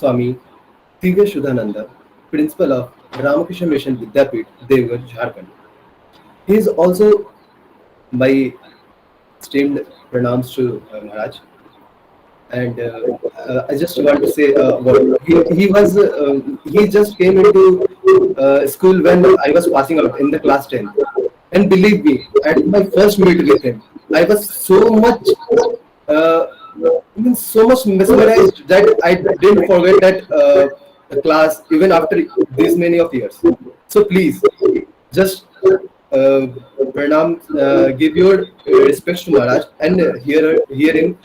Swami Divya Shuddhananda, Principal of Ramakrishna Mission Vidyapit, Devgarh, Jharkhand. He is also my esteemed pranams to Maharaj. And I just want to say, he just came into school when I was passing out in the class 10th. And believe me, at my first meet with him, I was uh, so much mesmerized that I didn't forget that class even after this many of years. So please, just uh, pranam, give your respects to Maharaj and hear him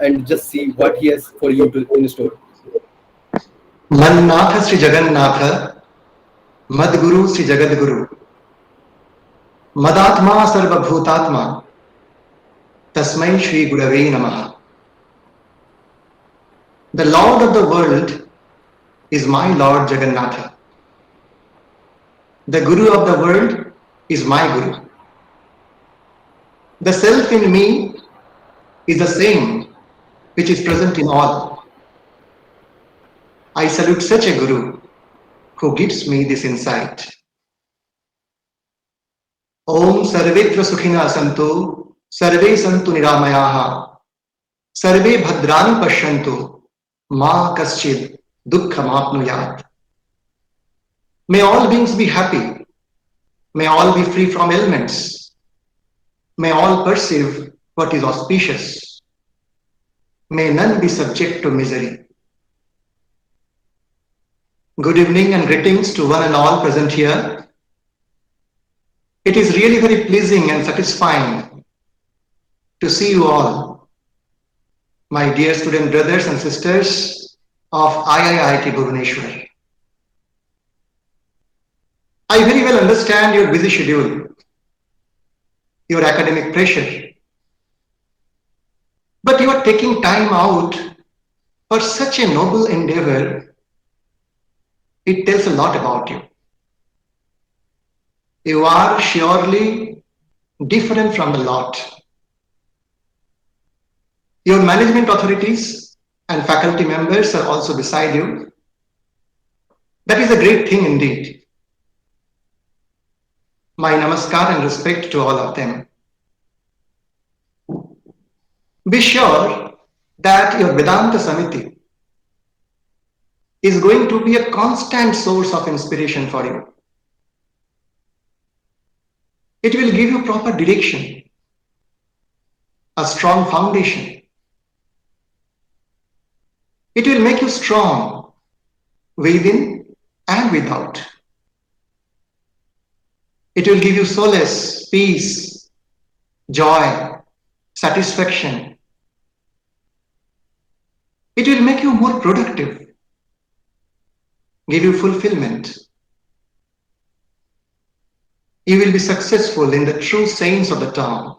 and just see what he has for you to in store. Mannath Sri Jagannatha, Madguru Sri Jagadguru, Madatma Sarvabhutatma, Tasmai Shri Gurave Namaha. The Lord of the world is my Lord Jagannatha. The Guru of the world is my Guru. The self in me is the same which is present in all. I salute such a Guru who gives me this insight. Om Sarvetra Sukhina Santu, Sarve Santu Niramayaha, Sarve Bhadrani Pashyantu, Ma Kaschid Dukkham Apnuyat. May all beings be happy. May all be free from ailments. May all perceive what is auspicious. May none be subject to misery. Good evening and greetings to one and all present here. It is really very pleasing and satisfying to see you all, my dear student brothers and sisters of IIIT Bhubaneswar. I very well understand your busy schedule, your academic pressure, but you are taking time out for such a noble endeavor. It tells a lot about you. You are surely different from the lot. Your management authorities and faculty members are also beside you. That is a great thing indeed. My namaskar and respect to all of them. Be sure that your Vedanta Samiti is going to be a constant source of inspiration for you. It will give you proper direction, a strong foundation. It will make you strong within and without. It will give you solace, peace, joy, satisfaction. It will make you more productive, give you fulfillment. You will be successful in the true sense of the term.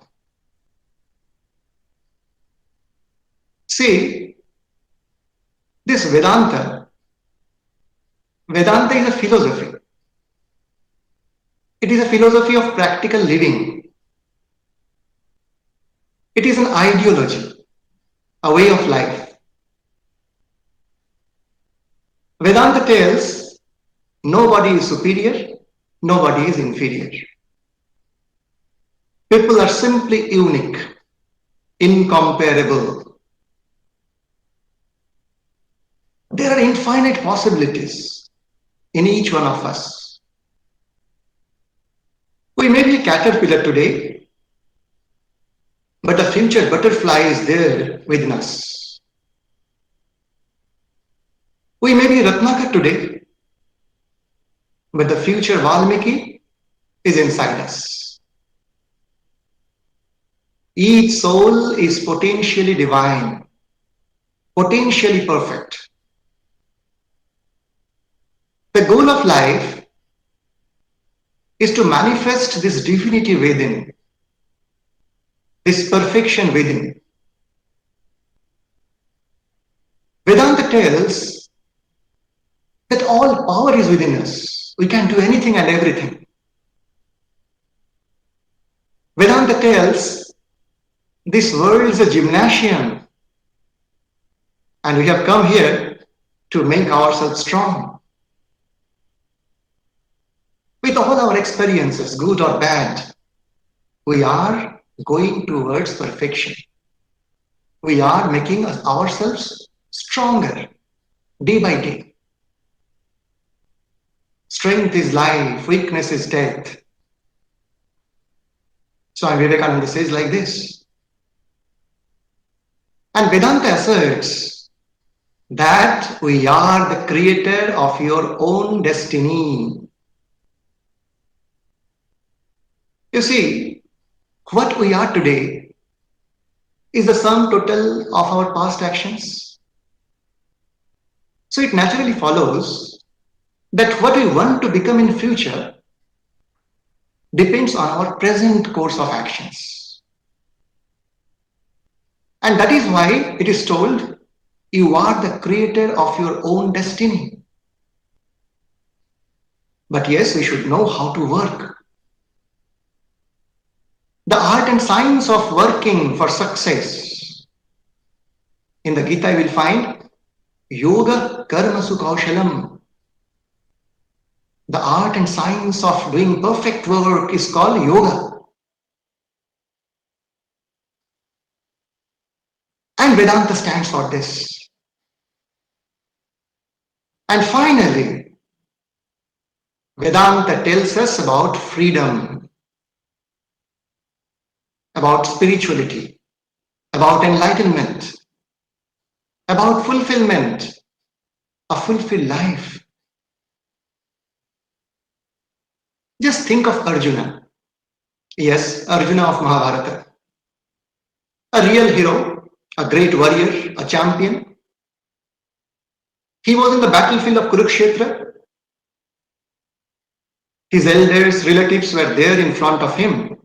See, this Vedanta is a philosophy. It is a philosophy of practical living. It is an ideology, a way of life. Vedanta tells nobody is superior, nobody is inferior. People are simply unique, incomparable. There are infinite possibilities in each one of us. We may be a caterpillar today, but the future butterfly is there within us. We may be Ratnakar today, but the future Valmiki is inside us. Each soul is potentially divine, potentially perfect. The goal of life is to manifest this divinity within, this perfection within. Vedanta tells that all power is within us. We can do anything and everything. Vedanta tells this world is a gymnasium and we have come here to make ourselves strong. With all our experiences, good or bad, we are going towards perfection. We are making ourselves stronger day by day. Strength is life, weakness is death. Swami Vivekananda says like this. And Vedanta asserts that we are the creator of your own destiny. You see, what we are today is the sum total of our past actions. So it naturally follows that what we want to become in future depends on our present course of actions. And that is why it is told, you are the creator of your own destiny. But yes, we should know how to work. The art and science of working for success. In the Gita, you will find Yoga Karmasu Kaushalam. The art and science of doing perfect work is called yoga. And Vedanta stands for this. And finally, Vedanta tells us about freedom, about spirituality, about enlightenment, about fulfillment, a fulfilled life. Just think of Arjuna. Yes, Arjuna of Mahabharata. A real hero, a great warrior, a champion. He was in the battlefield of Kurukshetra. His elders, relatives were there in front of him.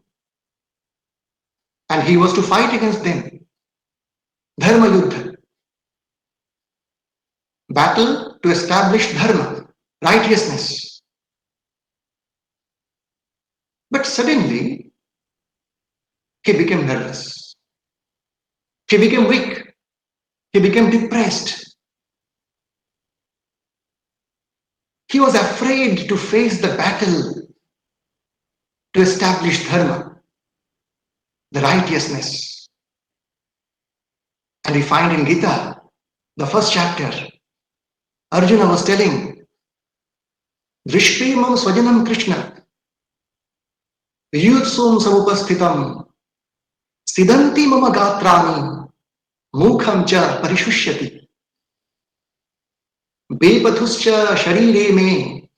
And he was to fight against them. Dharma Yuddha. Battle to establish dharma, righteousness. But suddenly, he became nervous. He became weak. He became depressed. He was afraid to face the battle to establish dharma, the righteousness. And we find in Gita, the first chapter, Arjuna was telling, Drishpemam Swajanam Krishna, Yutsum Samupasthitam, Siddhanti Mama Gatrani, Mukham Cha Parishushyati. Bepathuscha Sharire Me,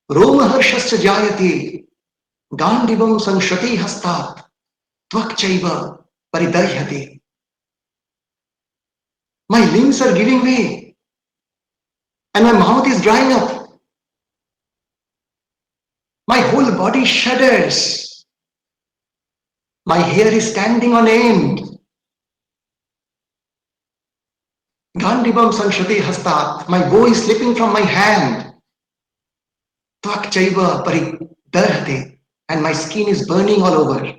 Romaharshascha Jayati, Gandivam Sanshati Hastat, Tvakchaiva Paridahyati. My limbs are giving way, and my mouth is drying up. My whole body shudders. My hair is standing on end. Gandivam Sanshati Hastat, my bow is slipping from my hand. Tvakchaiva Paridahyati, and my skin is burning all over.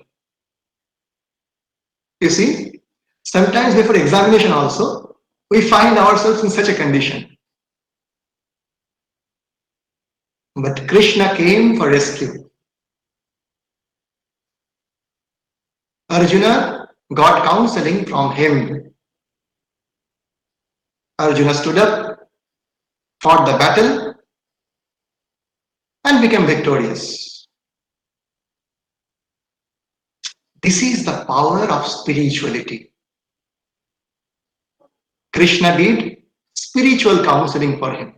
You see, sometimes before examination also, we find ourselves in such a condition. But Krishna came for rescue. Arjuna got counseling from him. Arjuna stood up, fought the battle, and became victorious. This is the power of spirituality. Krishna did spiritual counseling for him.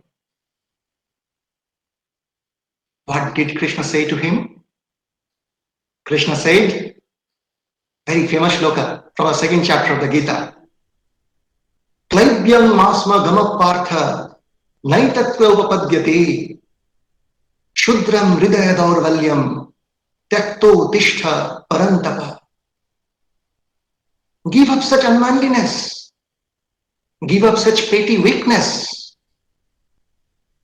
What did Krishna say to him? Krishna said, very famous shloka from the second chapter of the Gita. Klaibyam masma gama partha naitatva upapadyate shudram hridaya daurvalyam tyakto tishtha parantapa. Give up such unmanliness. Give up such petty weakness.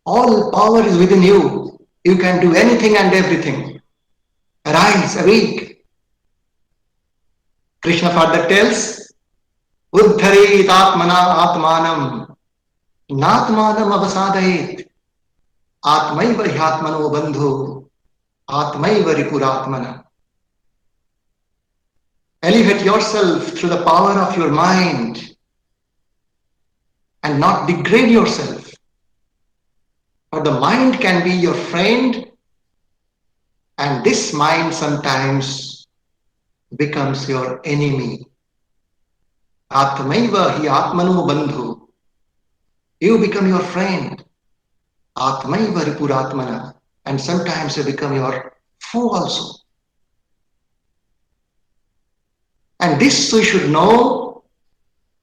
All power is within you. You can do anything and everything. Arise, awake. Krishna further tells, Uddharet atmana atmanam नात्मानम अवसादयेत आत्मैव ह्यात्मनो बंधु आत्मैव रिपुरात्मना. Elevate yourself through the power of your mind and not degrade yourself. But the mind can be your friend, and this mind sometimes becomes your enemy. Atmaiva hi atmano bandhu. You become your friend. Atmaiva ripuratmana. And sometimes you become your foe also. And this we should know,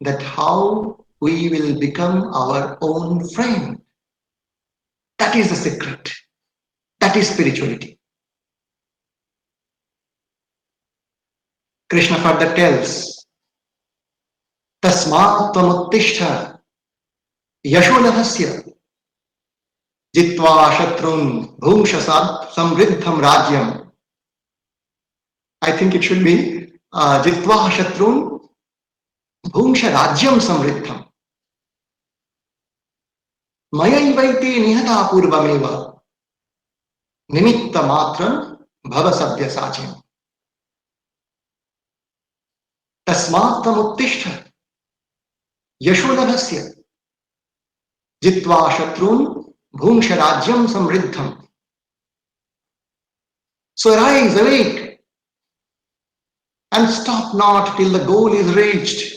that how we will become our own friend. That is the secret. That is spirituality. Krishna further tells, Tasmat tvamuttishta yashodahasya jitva shatrun bhumshasat samriddham rajyam. I think it should be jitva shatrun bhumsha rajyam samriddham. Mayaivaiti nihata purvameva nimitta matram bhava sabya sachim. Tasmat tvamuttishta yashodahasya jitva shatrun bhumsha rajyam samriddham. So arise, awake, and stop not till the goal is reached.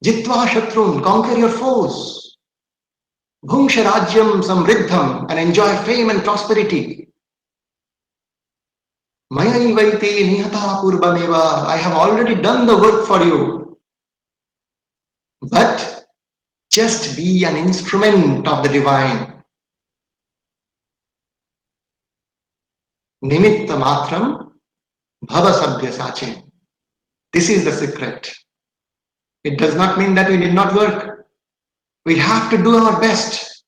Jitva shatrun, conquer your foes. Bhumsha rajyam samriddham, and enjoy fame and prosperity. Mayaivaiti nihata purvameva, I have already done the work for you. But just be an instrument of the divine. Nimitta matram bhava sabya sachim. This is the secret. It does not mean that we did not work. We have to do our best.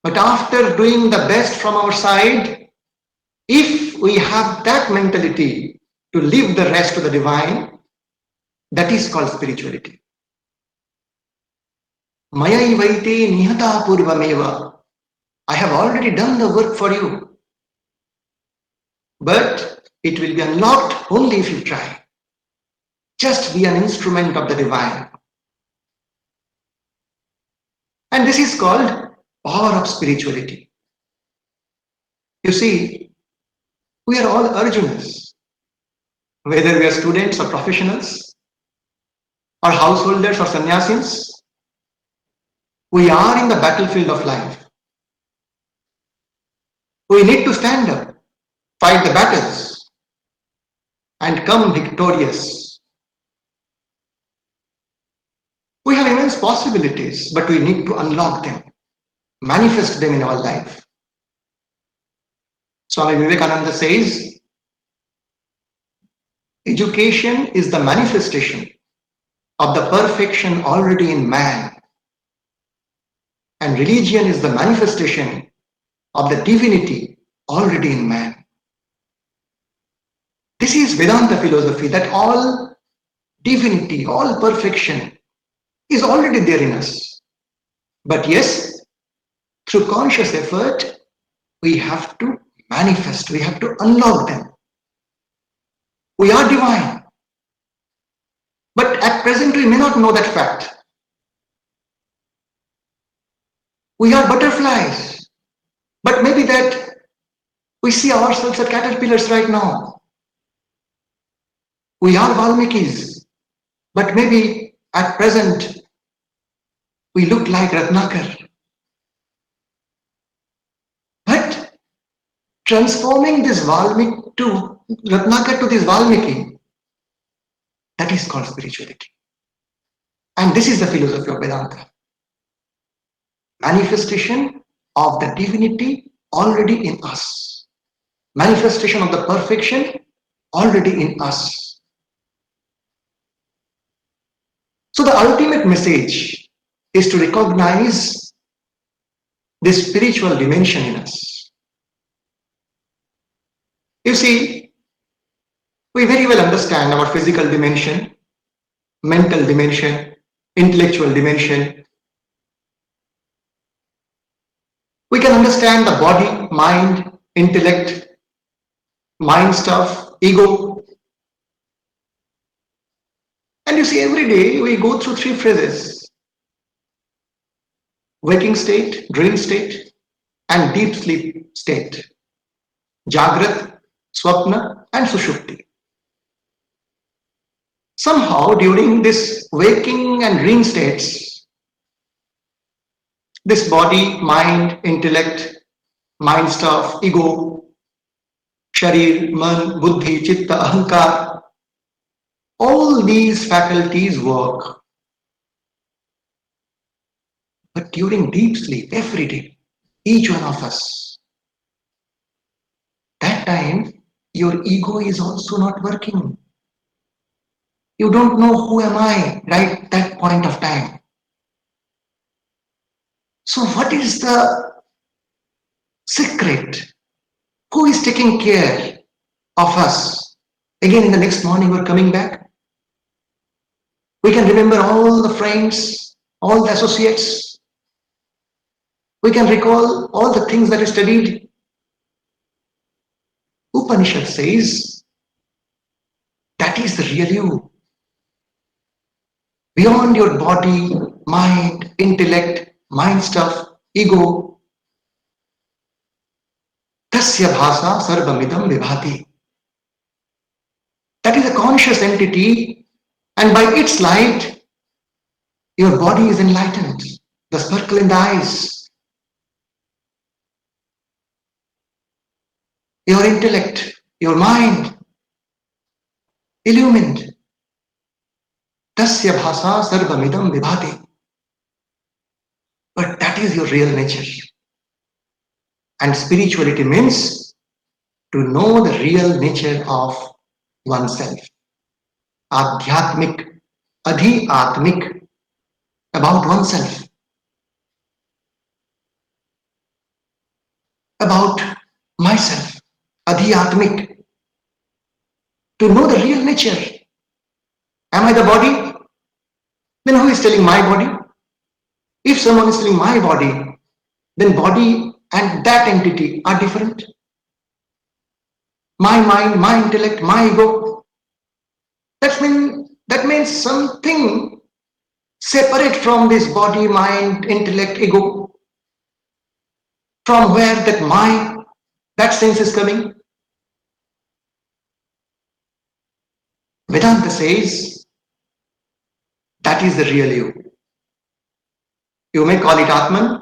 But after doing the best from our side, if we have that mentality to leave the rest to the divine, that is called spirituality. Mayaivaiti nihata purvameva. I have already done the work for you. But it will be unlocked only if you try. Just be an instrument of the divine. And this is called power of spirituality. You see, we are all Arjunas, whether we are students or professionals, or householders or sannyasis. We are in the battlefield of life. We need to stand up, fight the battles, and come victorious. We have immense possibilities, but we need to unlock them, manifest them in our life. Swami Vivekananda says, education is the manifestation of the perfection already in man, and religion is the manifestation of the divinity already in man. This is Vedanta philosophy, that all divinity, all perfection is already there in us. But yes, through conscious effort, we have to manifest, we have to unlock them. We are divine. But at present, we may not know that fact. We are butterflies. But maybe that we see ourselves as caterpillars right now. We are Valmikis. But maybe at present, we look like Ratnakar. But transforming this Valmiki to Ratnakar to this Valmiki, that is called spirituality. And this is the philosophy of Vedanta. Manifestation of the divinity already in us. Manifestation of the perfection already in us. So the ultimate message is to recognize this spiritual dimension in us. You see, we very well understand our physical dimension, mental dimension, intellectual dimension. We can understand the body, mind, intellect, mind stuff, ego. And you see, every day we go through three phases: waking state, dream state, and deep sleep state. Jagrat, Swapna, and Sushupti. Somehow during this waking and dream states, this body, mind, intellect, mind stuff, ego, sharir, man, buddhi, chitta, ahankar, all these faculties work. But during deep sleep, every day, each one of us, that time, your ego is also not working. You don't know who am I right that point of time. So what is the secret? Who is taking care of us? Again, in the next morning, we're coming back. We can remember all the friends, all the associates. We can recall all the things that we studied. Upanishad says that is the real you. Beyond your body, mind, intellect, mind stuff, ego. Tasya bhasa sarvamidam vibhati. That is a conscious entity, and by its light, your body is enlightened. The sparkle in the eyes. Your intellect, your mind, illumined. Tasya bhasa sarvamidam vibhati. But that is your real nature. And spirituality means to know the real nature of oneself. Adhyatmik, adhi-atmik, about oneself. About myself, adhi-atmik. To know the real nature. Am I the body? Then who is telling my body? If someone is telling my body, then body and that entity are different. My mind, my intellect, my ego. That means something separate from this body, mind, intellect, ego. From where that sense is coming? Vedanta says that is the real you. You may call it Atman,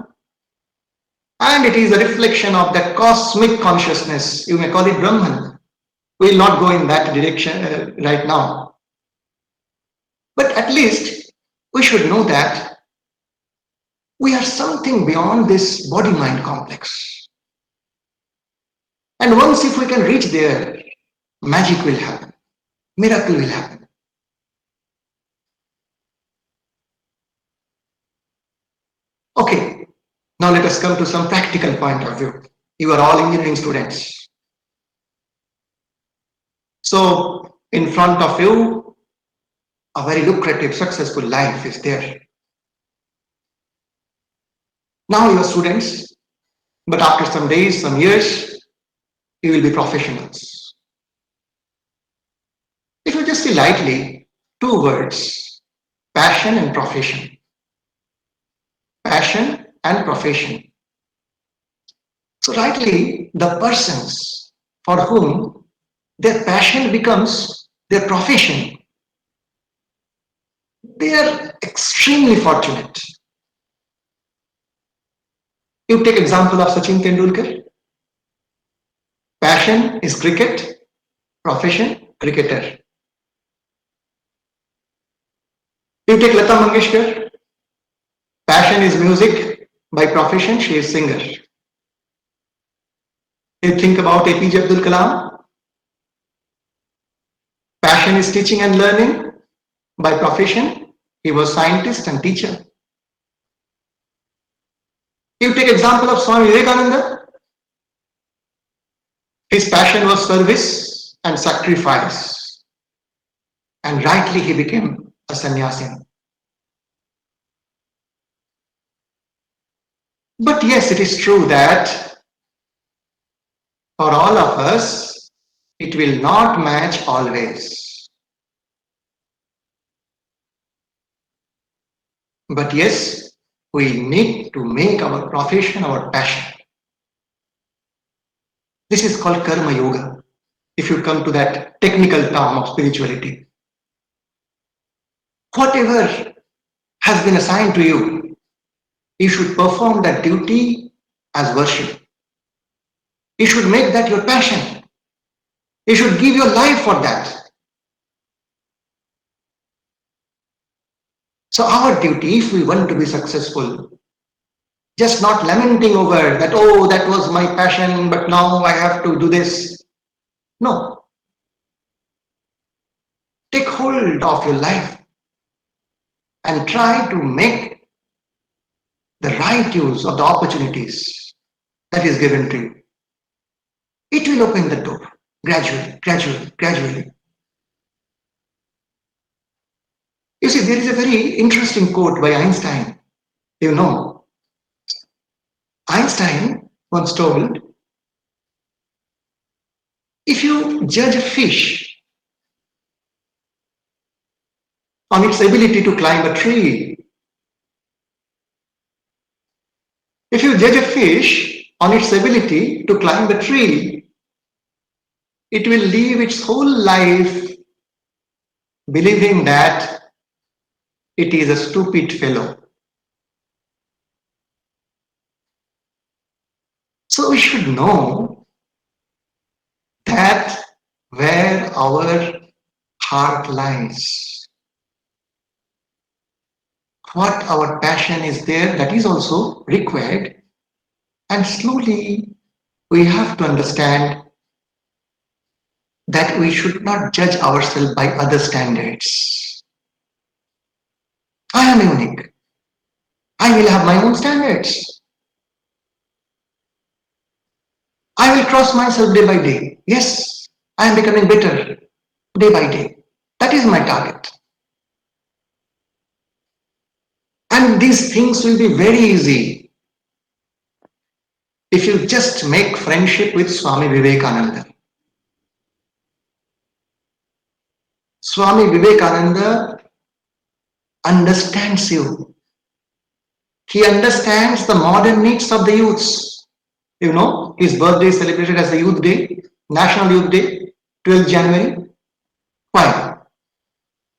and it is a reflection of that cosmic consciousness. You may call it Brahman. We will not go in that direction right now. But at least we should know that we are something beyond this body-mind complex. And once if we can reach there, magic will happen. Miracle will happen. Okay, now let us come to some practical point of view. You are all engineering students. So, in front of you, a very lucrative, successful life is there. Now you are students, but after some days, some years, you will be professionals. If you just see lightly, two words, passion and profession. Passion and profession. So rightly, the persons for whom their passion becomes their profession, they are extremely fortunate. You take example of Sachin Tendulkar. Passion is cricket, profession, cricketer. You take Lata Mangeshkar. Passion is music, by profession she is singer. You think about APJ Abdul Kalam. Passion is teaching and learning, by profession he was scientist and teacher. You take example of Swami Vivekananda. His passion was service and sacrifice, and rightly he became a sannyasin. But yes, it is true that for all of us, it will not match always. But yes, we need to make our profession our passion. This is called Karma Yoga, if you come to that technical term of spirituality. Whatever has been assigned to you, you should perform that duty as worship. You should make that your passion. You should give your life for that. So our duty, if we want to be successful, just not lamenting over that, oh, that was my passion, but now I have to do this. No. Take hold of your life and try to make the right use of the opportunities that is given to you. It will open the door gradually, gradually, gradually. You see, there is a very interesting quote by Einstein. You know, Einstein once told, if you judge a fish on its ability to climb a tree, if you judge a fish on its ability to climb a tree, it will live its whole life believing that it is a stupid fellow. So we should know that where our heart lies, what our passion is there, that is also required. And slowly we have to understand that we should not judge ourselves by other standards. I am unique. I will have my own standards. I will cross myself day by day. Yes, I am becoming better day by day. That is my target. And these things will be very easy if you just make friendship with Swami Vivekananda. Swami Vivekananda understands you. He understands the modern needs of the youths. You know, his birthday is celebrated as the Youth Day, National Youth Day, 12th January. Why?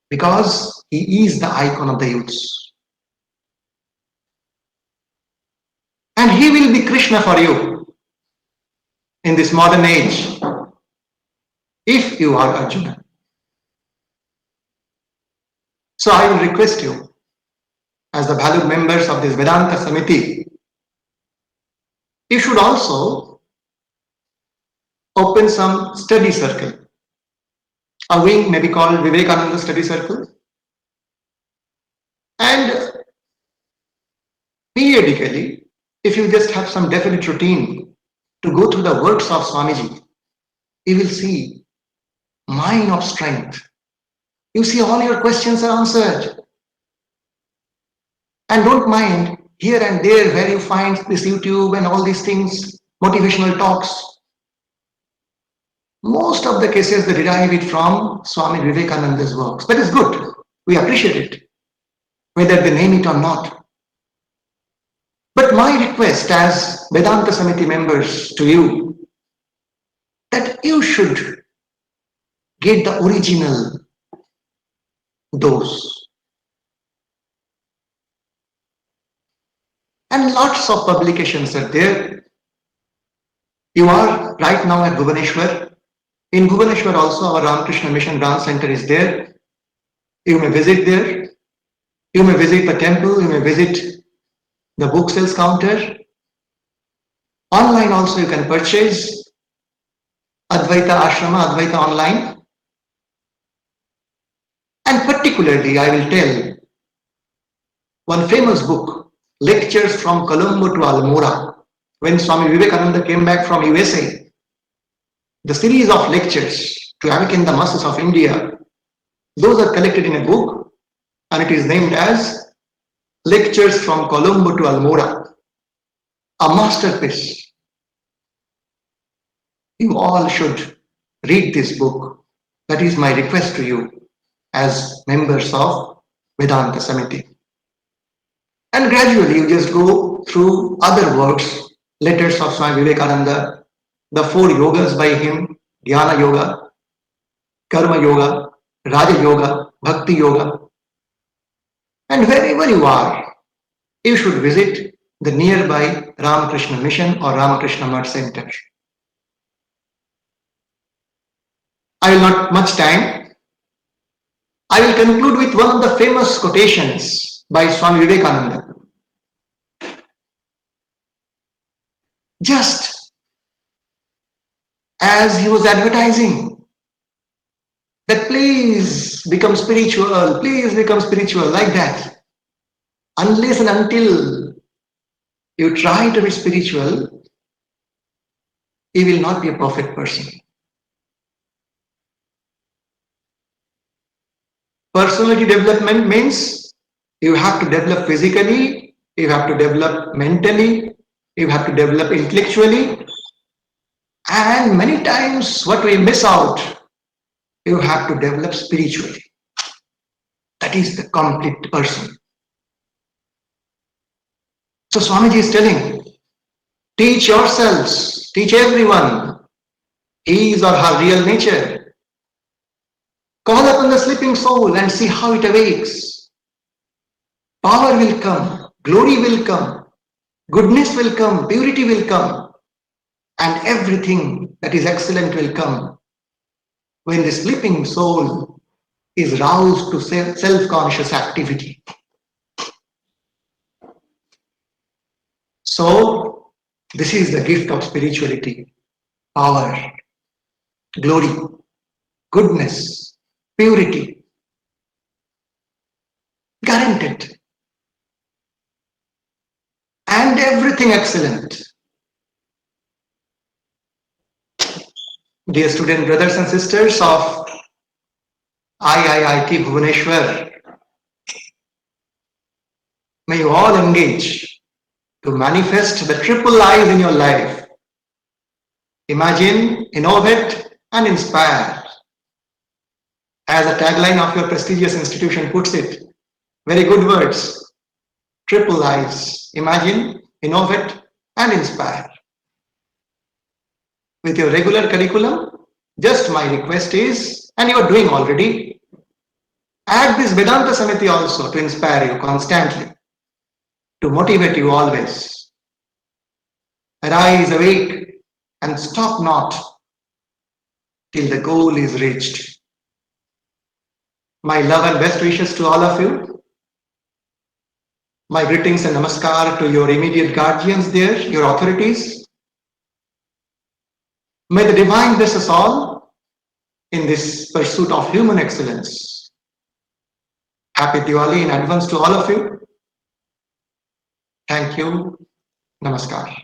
Because he is the icon of the youths. And he will be Krishna for you in this modern age if you are Arjuna. So I will request you, as the valued members of this Vedanta Samiti, you should also open some study circle. A wing may be called Vivekananda Study Circle. And periodically, if you just have some definite routine to go through the works of Swamiji, you will see mine of strength. You see all your questions are answered. And don't mind here and there where you find this YouTube and all these things, motivational talks. Most of the cases they derive it from Swami Vivekananda's works. That is good. We appreciate it, whether they name it or not. But my request as Vedanta Samiti members to you, that you should get the original dose. And lots of publications are there. You are right now at Bhubaneswar. In Bhubaneswar also our Ramakrishna Mission Branch Center is there. You may visit there. You may visit the temple. You may visit the book sales counter. Online also you can purchase Advaita Ashrama, Advaita Online. And particularly I will tell one famous book, Lectures from Colombo to Almora. When Swami Vivekananda came back from USA, the series of lectures to awaken the masses of India, those are collected in a book and it is named as Lectures from Colombo to Almora. a masterpiece. You all should read this book. That is my request to you as members of Vedanta Samiti. And gradually you just go through other works, letters of Swami Vivekananda, the 4 yogas by him, Dhyana Yoga, Karma Yoga, Raja Yoga, Bhakti Yoga. And wherever you are, you should visit the nearby Ramakrishna Mission or Ramakrishna Mutt Center. I will not much time. I will conclude with one of the famous quotations by Swami Vivekananda. Just as he was advertising that please become spiritual, like that. Unless and until you try to be spiritual, you will not be a perfect person. Personality development means you have to develop physically, you have to develop mentally, you have to develop intellectually, and many times what we miss out, you have to develop spiritually. That is the complete person. So Swamiji is telling, teach yourselves, teach everyone his or her real nature. Call upon the sleeping soul and see how it awakes. Power will come, glory will come, goodness will come, purity will come, and everything that is excellent will come when the sleeping soul is roused to self-conscious activity. So, this is the gift of spirituality, power, glory, goodness, purity, guaranteed, and everything excellent. Dear student brothers and sisters of IIIT Bhubaneswar, may you all engage to manifest the triple I's in your life. Imagine, innovate, and inspire. As the tagline of your prestigious institution puts it, very good words, triple I's, imagine, innovate, and inspire. With your regular curriculum, just my request is, and you are doing already, add this Vedanta Samiti also to inspire you constantly, to motivate you always. Arise, awake, and stop not till the goal is reached. My love and best wishes to all of you. My greetings and namaskar to your immediate guardians there, your authorities. May the divine bless us all in this pursuit of human excellence. Happy Diwali in advance to all of you. Thank you. Namaskar.